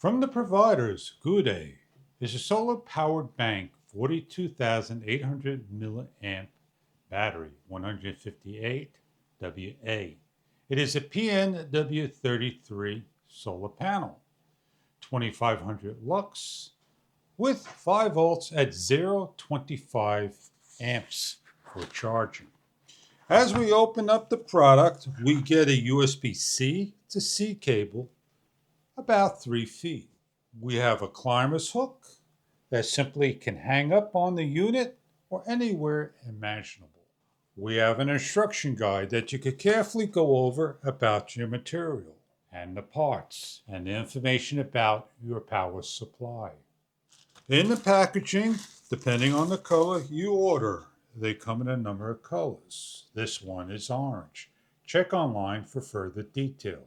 From the providers, GOODaaa is a solar-powered bank 42,800 milliamp battery, 158 WA. It is a PNW33 solar panel, 2500 lux, with 5 volts at 0.25 amps for charging. As we open up the product, we get a USB-C to C cable about 3 feet. We have a climber's hook that simply can hang up on the unit or anywhere imaginable. We have an instruction guide that you could carefully go over about your material and the parts and the information about your power supply. In the packaging, depending on the color you order, they come in a number of colors. This one is orange. Check online for further detail.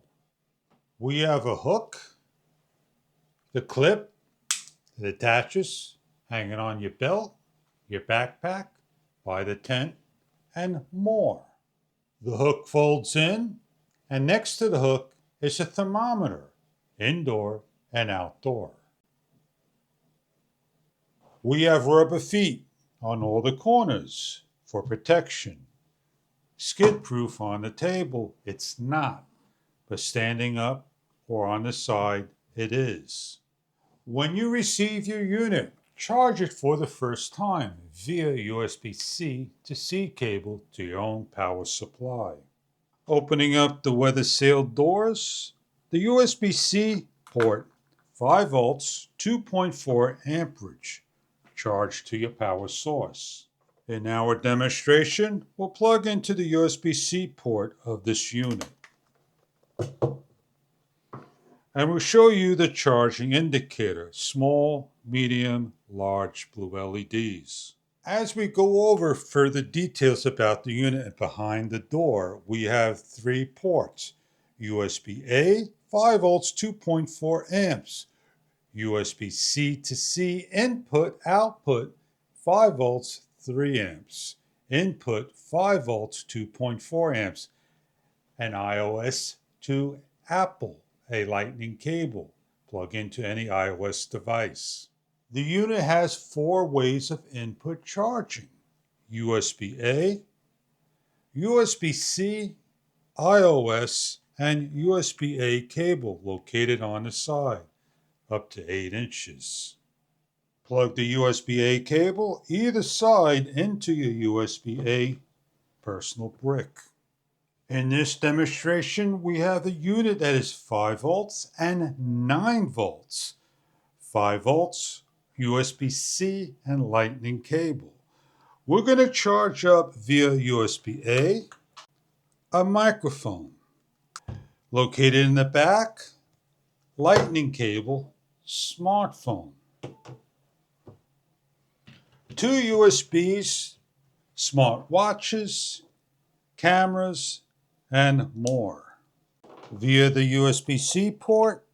We have a hook, the clip that attaches, hanging on your belt, your backpack, by the tent, and more. The hook folds in, and next to the hook is a thermometer, indoor and outdoor. We have rubber feet on all the corners for protection. Skid-proof on the table, it's not, but standing up or on the side, it is. When you receive your unit, charge it for the first time via USB-C to C cable to your own power supply. Opening up the weather-sealed doors, the USB-C port, 5 volts, 2.4 amperage, charged to your power source. In our demonstration, we'll plug into the USB-C port of this unit. And we'll show you the charging indicator, small, medium, large blue LEDs. As we go over further details about the unit and behind the door, we have 3 ports. USB-A, 5 volts, 2.4 amps. USB-C to C input, output, 5 volts, 3 amps. Input, 5 volts, 2.4 amps. And iOS to Apple, a lightning cable. Plug into any iOS device. The unit has 4 ways of input charging: USB-A, USB-C, iOS, and USB-A cable located on the side, up to 8 inches. Plug the USB-A cable either side into your USB-A personal brick. In this demonstration, we have a unit that is 5 volts and 9 volts. 5 volts, USB-C, and lightning cable. We're going to charge up via USB-A, a microphone. Located in the back, lightning cable, smartphone. 2 USBs, smart watches, cameras, and more. Via the USB-C port,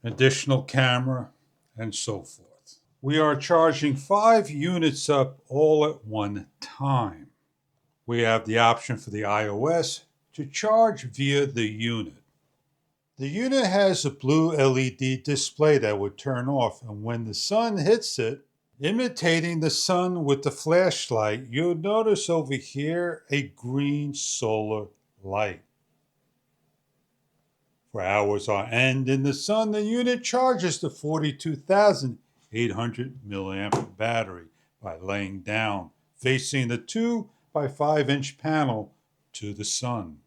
additional camera, and so forth. We are charging 5 units up all at one time. We have the option for the iOS to charge via the unit. The unit has a blue LED display that would turn off, and when the sun hits it, imitating the sun with the flashlight, you'll notice over here a green solar light. For hours on end in the sun, the unit charges the 42,800 milliamp battery by laying down, facing the 2 by 5 inch panel to the sun.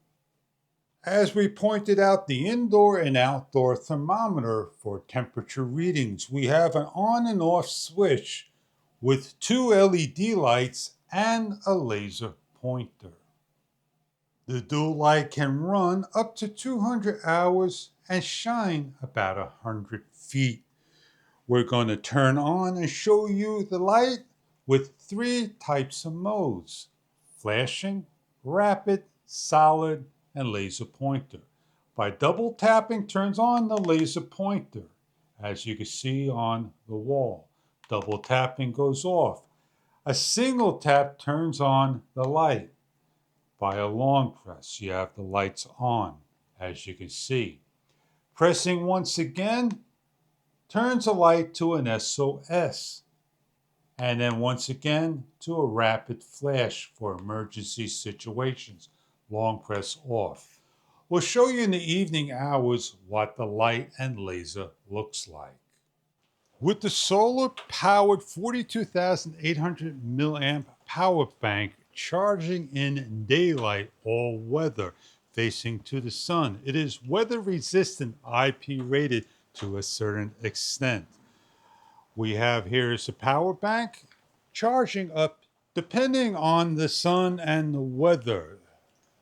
As we pointed out, the indoor and outdoor thermometer for temperature readings, we have an on and off switch with 2 LED lights and a laser pointer. The dual light can run up to 200 hours and shine about 100 feet. We're going to turn on and show you the light with 3 types of modes: flashing, rapid, solid, and laser pointer. By double tapping turns on the laser pointer, as you can see on the wall. Double tapping goes off. A single tap turns on the light. By a long press, you have the lights on, as you can see. Pressing once again turns the light to an SOS, and then once again to a rapid flash for emergency situations. Long press off. We'll show you in the evening hours what the light and laser looks like. With the solar-powered 42,800 milliamp power bank charging in daylight all weather facing to the sun, it is weather resistant, IP rated to a certain extent. We have here is a power bank charging up depending on the sun and the weather.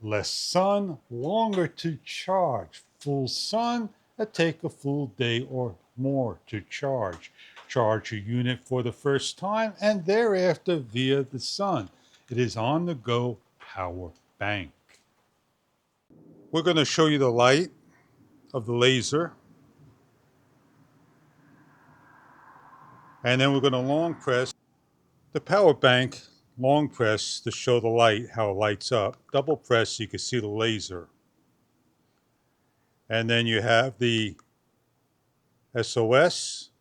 Less sun, longer to charge. Full sun, it take a full day or more to charge. Charge your unit for the first time and thereafter via the sun. It is on-the-go power bank. We're going to show you the light of the laser. And then we're going to long press the power bank, long press to show the light, how it lights up. Double press so you can see the laser. And then you have the SOS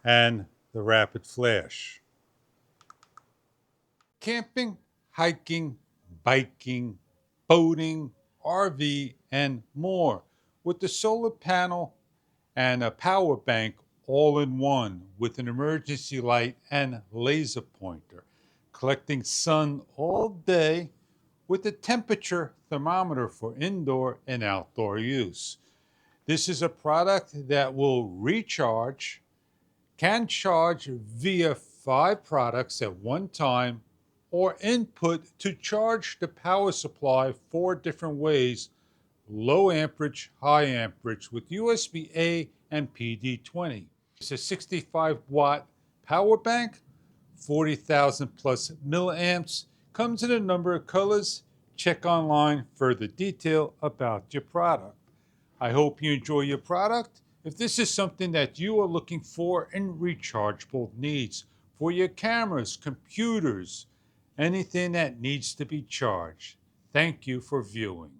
and the rapid flash. Camping, hiking, biking, boating, RV, and more with the solar panel and a power bank all in one with an emergency light and laser pointer, collecting sun all day with a temperature thermometer for indoor and outdoor use. This is a product that will recharge, can charge via 5 products at one time, or input to charge the power supply 4 different ways: low amperage, high amperage with USB-A and PD20. It's a 65-watt power bank, 40,000 plus milliamps, comes in a number of colors. Check online for the detail about your product. I hope you enjoy your product. If this is something that you are looking for in rechargeable needs for your cameras, computers, anything that needs to be charged. Thank you for viewing.